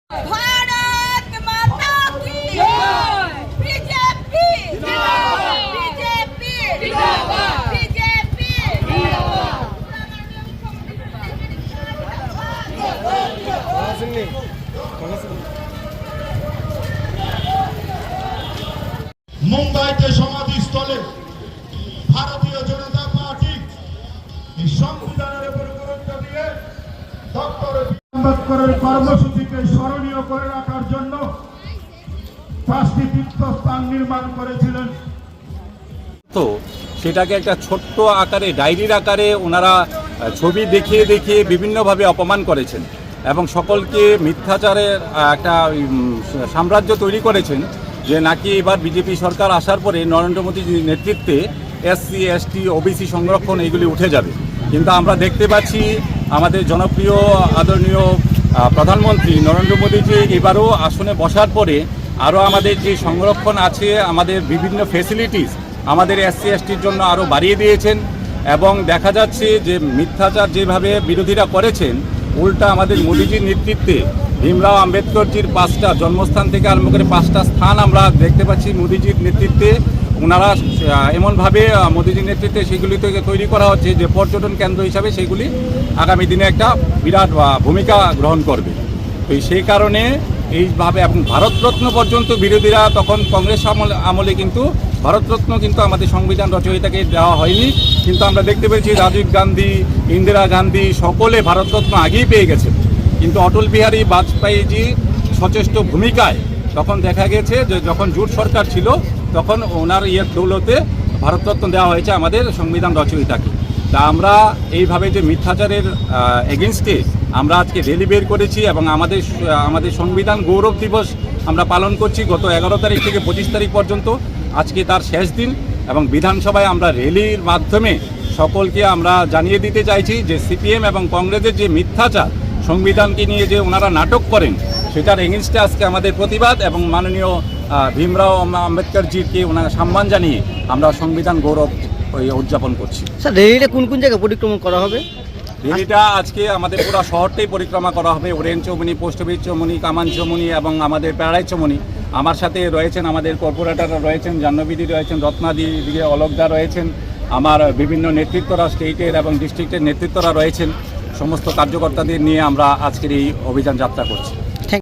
भारत माता की BJP BJP BJP মুম্বাইতে সমাধিস্থলে ভারতীয় জনতা পার্টি এই সংবিধানের উপর গুরুত্ব দিয়ে ডক্টর আম্বেদকরের কর্মসূচিকে স্মরণীয় করে রাখার জন্য 5টি তীর্থস্থান নির্মাণ করেছিলেন। তো সেটাকে একটা ছোট্ট আকারে ডায়েরির আকারে ওনারা ছবি দেখিয়ে দেখিয়ে বিভিন্নভাবে অপমান করেছেন এবং সকলকে মিথ্যাচারের একটা সাম্রাজ্য তৈরি করেছেন যে নাকি এবার বিজেপি সরকার আসার পরে নরেন্দ্র মোদীর নেতৃত্বে এসসি এসটি ওবিসি সংরক্ষণ এইগুলি উঠে যাবে। কিন্তু আমরা দেখতে পাচ্ছি আমাদের জনপ্রিয় আদরণীয় প্রধানমন্ত্রী নরেন্দ্র মোদীজি এবারও আসনে বসার পরে আরও আমাদের যে সংরক্ষণ আছে, আমাদের বিভিন্ন ফেসিলিটিস আমাদের এসসি এসটির জন্য আরও বাড়িয়ে দিয়েছেন এবং দেখা যাচ্ছে যে মিথ্যাচার যেভাবে বিরোধীরা করেছেন, উল্টা আমাদের মোদীজির নেতৃত্বে ভীমরাও আম্বেদকরজির 5টা জন্মস্থান থেকে আরম্ভ করে 5টা স্থান আমরা দেখতে পাচ্ছি মোদীজির নেতৃত্বে। ওনারা এমনভাবে মোদীজির নেতৃত্বে সেগুলি থেকে তৈরি করা হচ্ছে যে পর্যটন কেন্দ্র হিসাবে সেগুলি আগামী দিনে একটা বিরাট ভূমিকা গ্রহণ করবে। তো সেই কারণে এইভাবে এবং ভারতরত্ন পর্যন্ত বিরোধীরা তখন কংগ্রেস আমলে কিন্তু ভারতরত্ন কিন্তু আমাদের সংবিধান রচয়িতাকে দেওয়া হয়নি, কিন্তু আমরা দেখতে পেয়েছি রাজীব গান্ধী, ইন্দিরা গান্ধী সকলে ভারতরত্ন আগেই পেয়ে গেছে। কিন্তু অটল বিহারী বাজপেয়ীজি সচেষ্ট ভূমিকায় তখন দেখা গেছে যে যখন জোট সরকার ছিল তখন ওনার দৌলতে ভারতরত্ন দেওয়া হয়েছে আমাদের সংবিধান রচয়িতাকে। তা আমরা এইভাবে যে মিথ্যাচারের এগেনস্টে আমরা আজকে র্যালি বের করেছি এবং আমাদের সংবিধান গৌরব দিবস আমরা পালন করছি গত 11 তারিখ থেকে 25 তারিখ পর্যন্ত। আজকে তার শেষ দিন এবং বিধানসভায় আমরা র্যালির মাধ্যমে সকলকে আমরা জানিয়ে দিতে চাইছি যে সিপিএম এবং কংগ্রেসের যে মিথ্যাচার সংবিধানকে নিয়ে যে ওনারা নাটক করেন সেটার এগেনস্টে আজকে আমাদের প্রতিবাদ এবং মাননীয় ভীমরাও আম্বেদকরজিকে ওনার সম্মান জানিয়ে আমরা সংবিধান গৌরব উদযাপন করছি। স্যার, র্যালিটা কোন কোন জায়গায় পরিক্রমা করা হবে? র্যালিটা আজকে আমাদের পুরো শহরটাই পরিক্রমা করা হবে। Oren Chowmuhani, post office Chowmuhani, কামান চৌমুনি এবং আমাদের প্যারাডাইস চৌমুনি। আমার সাথে রয়েছেন আমাদের কর্পোরেটররা রয়েছেন, জাহ্নবীদি রয়েছেন, রত্নাদি দিকে অলোকদা রয়েছেন, আমার বিভিন্ন নেতৃত্বরা স্টেটের এবং ডিস্ট্রিক্টের নেতৃত্বরা রয়েছেন। সমস্ত কার্যকর্তাদের নিয়ে আমরা আজকের এই অভিযান যাত্রা করছি।